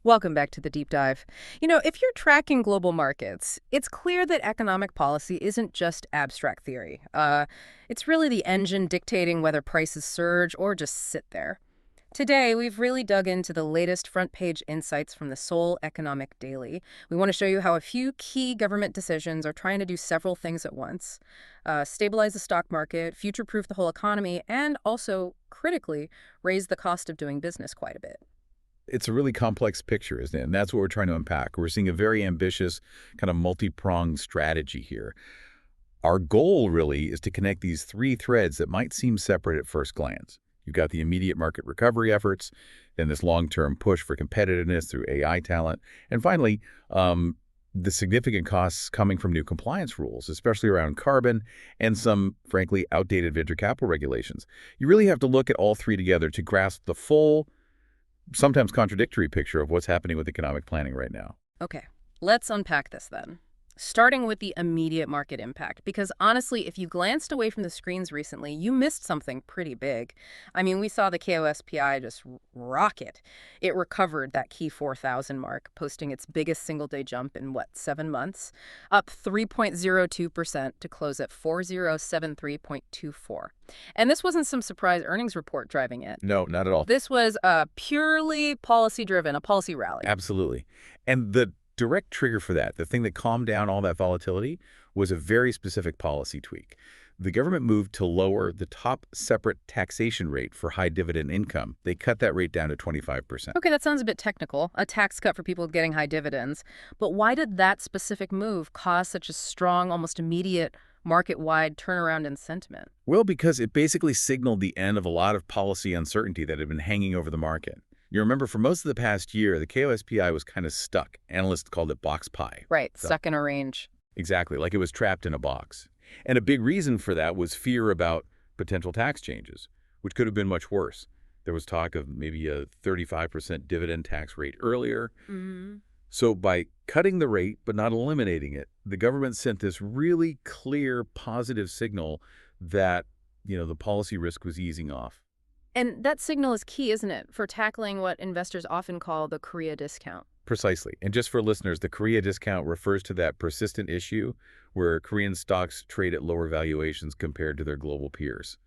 Welcome back to the deep dive. If you're tracking global markets, it's clear that economic policy isn't just abstract theory. It's really the engine dictating whether prices surge or just sit there. Today, we've really dug into the latest front page insights from the Seoul Economic Daily. We want to show you how a few key government decisions are trying to do several things at once: stabilize the stock market, future proof the whole economy, and also, critically, raise the cost of doing business quite a bit. It's a really complex picture, isn't it? And that's what we're trying to unpack. We're seeing a very ambitious kind of multi-pronged strategy here. Our goal really is to connect these three threads that might seem separate at first glance. You've got the immediate market recovery efforts, then this long-term push for competitiveness through AI talent, and finally, the significant costs coming from new compliance rules, especially around carbon and some, frankly, outdated venture capital regulations. You really have to look at all three together to grasp the full, sometimes contradictory picture of what's happening with economic planning right now. Okay, let's unpack this then. Starting with the immediate market impact, because honestly, if you glanced away from the screens recently, you missed something pretty big. I mean, we saw the KOSPI just rocket. It recovered that key 4,000 mark, posting its biggest single-day jump in, 7 months? Up 3.02% to close at 4073.24. And this wasn't some surprise earnings report driving it. No, not at all. This was purely policy-driven, a policy rally. Absolutely. And the direct trigger for that, the thing that calmed down all that volatility, was a very specific policy tweak. The government moved to lower the top separate taxation rate for high dividend income. They cut that rate down to 25%. Okay, that sounds a bit technical, a tax cut for people getting high dividends. But why did that specific move cause such a strong, almost immediate market-wide turnaround in sentiment? Well, because it basically signaled the end of a lot of policy uncertainty that had been hanging over the market. You remember, for most of the past year, the KOSPI was kind of stuck. Analysts called it box pie. Right, stuck in a range. Exactly, like it was trapped in a box. And a big reason for that was fear about potential tax changes, which could have been much worse. There was talk of maybe a 35% dividend tax rate earlier. So by cutting the rate but not eliminating it, the government sent this really clear positive signal that, the policy risk was easing off. And that signal is key, isn't it, for tackling what investors often call the Korea discount? Precisely. And just for listeners, the Korea discount refers to that persistent issue where Korean stocks trade at lower valuations compared to their global peers.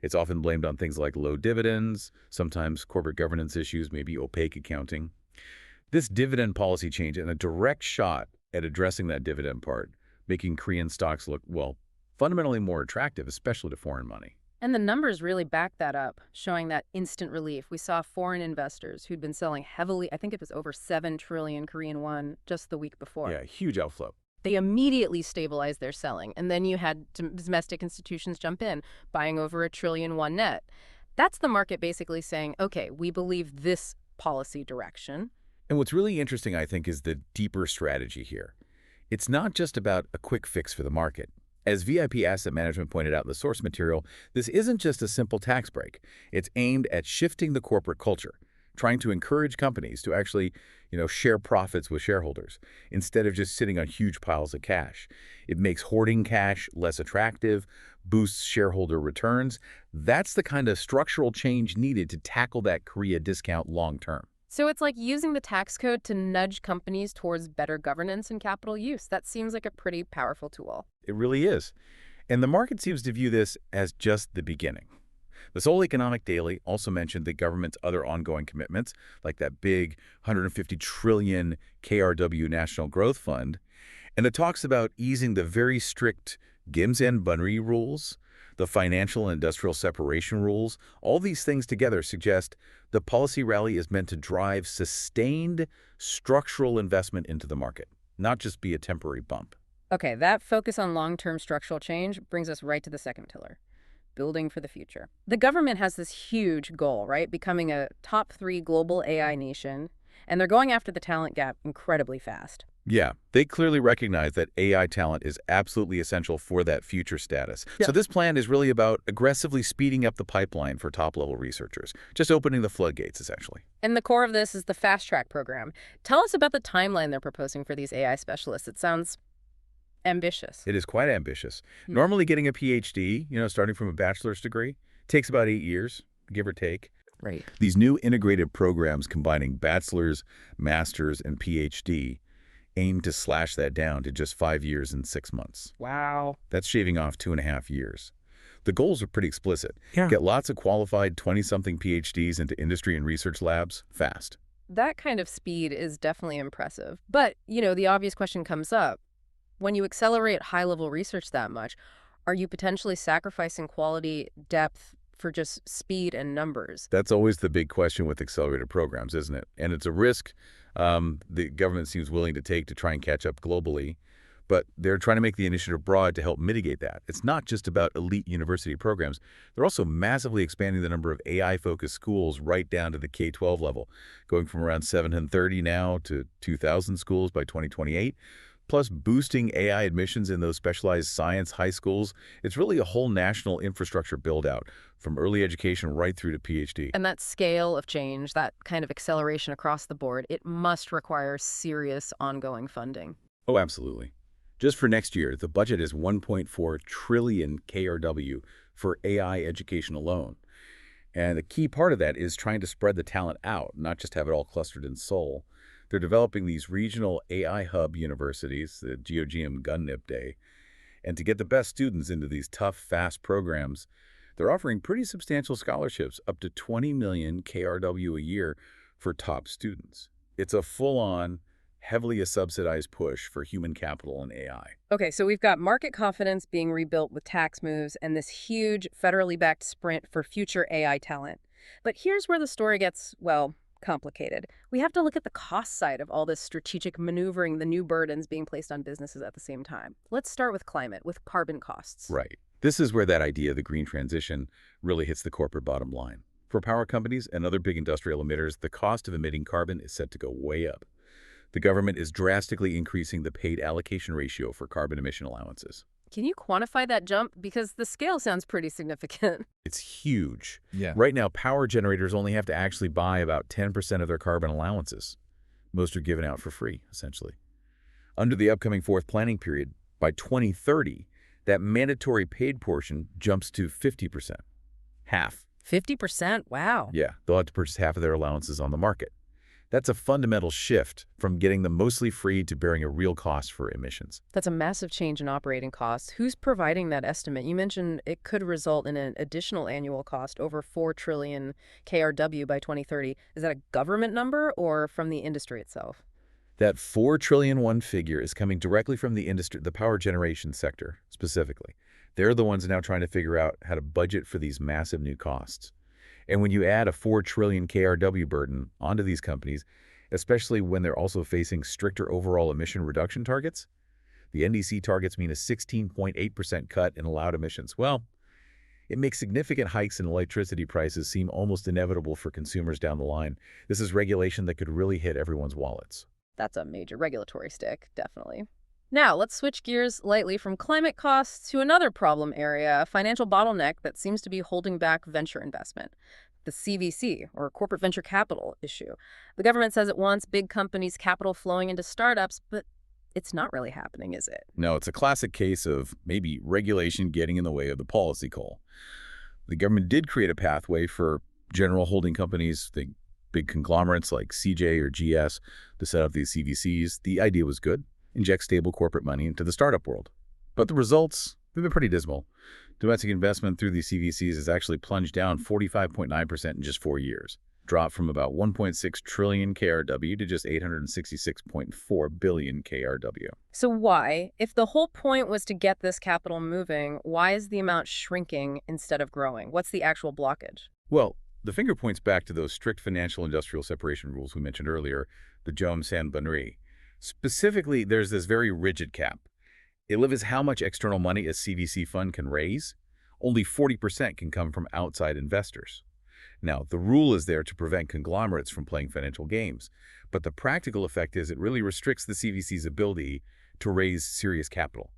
It's often blamed on things like low dividends, sometimes corporate governance issues, maybe opaque accounting. This dividend policy change and a direct shot at addressing that dividend part, making Korean stocks look, well, fundamentally more attractive, especially to foreign money. And the numbers really back that up, showing that instant relief. We saw foreign investors who'd been selling heavily. I think it was over 7 trillion Korean won just the week before. Yeah, huge outflow. They immediately stabilized their selling. And then you had domestic institutions jump in, buying over 1 trillion won net. That's the market basically saying, okay, we believe this policy direction. And what's really interesting, I think, is the deeper strategy here. It's not just about a quick fix for the market. As VIP Asset Management pointed out in the source material, this isn't just a simple tax break. It's aimed at shifting the corporate culture, trying to encourage companies to actually, share profits with shareholders instead of just sitting on huge piles of cash. It makes hoarding cash less attractive, boosts shareholder returns. That's the kind of structural change needed to tackle that Korea discount long term. So it's like using the tax code to nudge companies towards better governance and capital use. That seems like a pretty powerful tool. It really is. And the market seems to view this as just the beginning. The Seoul Economic Daily also mentioned the government's other ongoing commitments, like that big 150 trillion KRW National Growth Fund, and it talks about easing the very strict Gimsen-Bunri rules, the financial and industrial separation rules. All these things together suggest the policy rally is meant to drive sustained structural investment into the market, not just be a temporary bump. Okay, that focus on long-term structural change brings us right to the second pillar: building for the future. The government has this huge goal, right? Becoming a top 3 global AI nation, and they're going after the talent gap incredibly fast. Yeah, they clearly recognize that AI talent is absolutely essential for that future status. Yeah. So this plan is really about aggressively speeding up the pipeline for top-level researchers, just opening the floodgates, essentially. And the core of this is the Fast Track program. Tell us about the timeline they're proposing for these AI specialists. It sounds ambitious. It is quite ambitious. Normally getting a PhD, starting from a bachelor's degree, takes about 8 years, give or take. Right. These new integrated programs combining bachelor's, master's, and PhD aim to slash that down to just 5 years and 6 months. Wow. That's shaving off 2.5 years. The goals are pretty explicit. Yeah. Get lots of qualified 20-something PhDs into industry and research labs fast. That kind of speed is definitely impressive. But, the obvious question comes up. When you accelerate high-level research that much, are you potentially sacrificing quality, depth, for just speed and numbers? That's always the big question with accelerated programs, isn't it? And it's a risk the government seems willing to take to try and catch up globally. But they're trying to make the initiative broad to help mitigate that. It's not just about elite university programs. They're also massively expanding the number of AI-focused schools right down to the K-12 level, going from around 730 now to 2,000 schools by 2028, plus boosting AI admissions in those specialized science high schools. It's really a whole national infrastructure build-out, from early education right through to PhD. And that scale of change, that kind of acceleration across the board, it must require serious ongoing funding. Oh, absolutely. Just for next year, the budget is 1.4 trillion KRW for AI education alone. And the key part of that is trying to spread the talent out, not just have it all clustered in Seoul. They're developing these regional AI hub universities, the GeoGeum Gunnip Day. And to get the best students into these tough, fast programs, they're offering pretty substantial scholarships, up to 20 million KRW a year for top students. It's a full-on, heavily subsidized push for human capital and AI. Okay, so we've got market confidence being rebuilt with tax moves and this huge federally backed sprint for future AI talent. But here's where the story gets, well, complicated. We have to look at the cost side of all this strategic maneuvering, the new burdens being placed on businesses at the same time. Let's start with climate, with carbon costs. Right. This is where that idea of the green transition really hits the corporate bottom line. For power companies and other big industrial emitters, the cost of emitting carbon is set to go way up. The government is drastically increasing the paid allocation ratio for carbon emission allowances. Can you quantify that jump? Because the scale sounds pretty significant. It's huge. Yeah. Right now, power generators only have to actually buy about 10% of their carbon allowances. Most are given out for free, essentially. Under the upcoming fourth planning period, by 2030, that mandatory paid portion jumps to 50%. Half. 50%? Wow. Yeah, they'll have to purchase half of their allowances on the market. That's a fundamental shift from getting them mostly free to bearing a real cost for emissions. That's a massive change in operating costs. Who's providing that estimate? You mentioned it could result in an additional annual cost over 4 trillion KRW by 2030. Is that a government number or from the industry itself? That 4 trillion won figure is coming directly from the industry, the power generation sector specifically. They're the ones now trying to figure out how to budget for these massive new costs. And when you add a 4 trillion KRW burden onto these companies, especially when they're also facing stricter overall emission reduction targets, the NDC targets mean a 16.8% cut in allowed emissions. Well, it makes significant hikes in electricity prices seem almost inevitable for consumers down the line. This is regulation that could really hit everyone's wallets. That's a major regulatory stick, definitely. Now, let's switch gears lightly from climate costs to another problem area, a financial bottleneck that seems to be holding back venture investment. The CVC, or corporate venture capital issue. The government says it wants big companies' capital flowing into startups, but it's not really happening, is it? No, it's a classic case of maybe regulation getting in the way of the policy call. The government did create a pathway for general holding companies, the big conglomerates like CJ or GS, to set up these CVCs. The idea was good. Inject stable corporate money into the startup world. But the results, they've been pretty dismal. Domestic investment through these CVCs has actually plunged down 45.9% in just 4 years, dropped from about 1.6 trillion KRW to just 866.4 billion KRW. So why? If the whole point was to get this capital moving, why is the amount shrinking instead of growing? What's the actual blockage? Well, the finger points back to those strict financial industrial separation rules we mentioned earlier, the Jom San Bunri. Specifically, there's this very rigid cap. It limits how much external money a CVC fund can raise. Only 40% can come from outside investors. Now, the rule is there to prevent conglomerates from playing financial games, but the practical effect is it really restricts the CVC's ability to raise serious capital.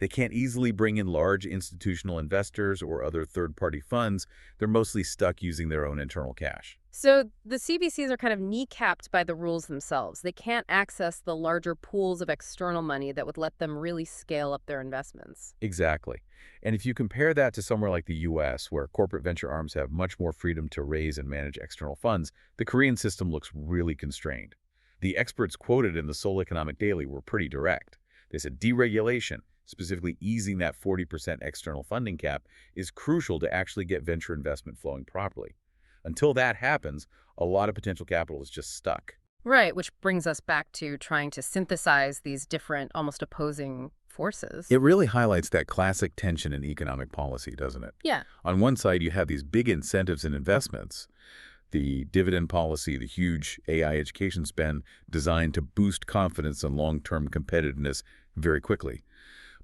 They can't easily bring in large institutional investors or other third-party funds. They're mostly stuck using their own internal cash. So the CBCs are kind of kneecapped by the rules themselves. They can't access the larger pools of external money that would let them really scale up their investments. Exactly. And if you compare that to somewhere like the US, where corporate venture arms have much more freedom to raise and manage external funds, the Korean system looks really constrained. The experts quoted in the Seoul Economic Daily were pretty direct. They said deregulation, specifically easing that 40% external funding cap, is crucial to actually get venture investment flowing properly. Until that happens, a lot of potential capital is just stuck. Right, which brings us back to trying to synthesize these different, almost opposing forces. It really highlights that classic tension in economic policy, doesn't it? Yeah. On one side, you have these big incentives and investments, the dividend policy, the huge AI education spend designed to boost confidence and long-term competitiveness very quickly.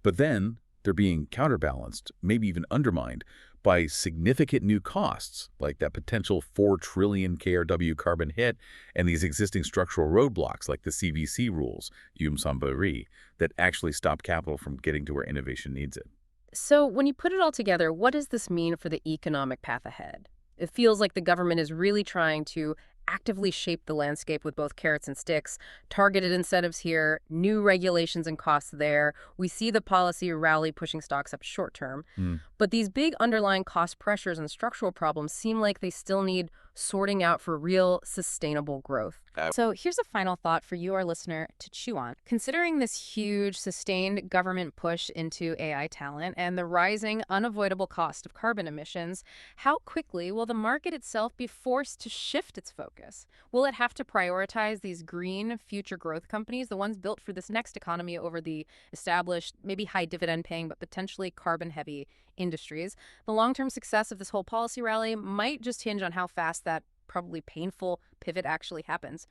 But then they're being counterbalanced, maybe even undermined, by significant new costs, like that potential 4 trillion KRW carbon hit and these existing structural roadblocks like the CVC rules, Yum-Sam-Bari, that actually stop capital from getting to where innovation needs it. So when you put it all together, what does this mean for the economic path ahead? It feels like the government is really trying to actively shape the landscape with both carrots and sticks, targeted incentives here, new regulations and costs there. We see the policy rally pushing stocks up short term. Hmm. But these big underlying cost pressures and structural problems seem like they still need sorting out for real sustainable growth. So here's a final thought for you, our listener, to chew on. Considering this huge, sustained government push into AI talent and the rising, unavoidable cost of carbon emissions, how quickly will the market itself be forced to shift its focus? Will it have to prioritize these green, future growth companies, the ones built for this next economy, over the established, maybe high dividend paying, but potentially carbon-heavy industries? The long-term success of this whole policy rally might just hinge on how fast that probably painful pivot actually happens.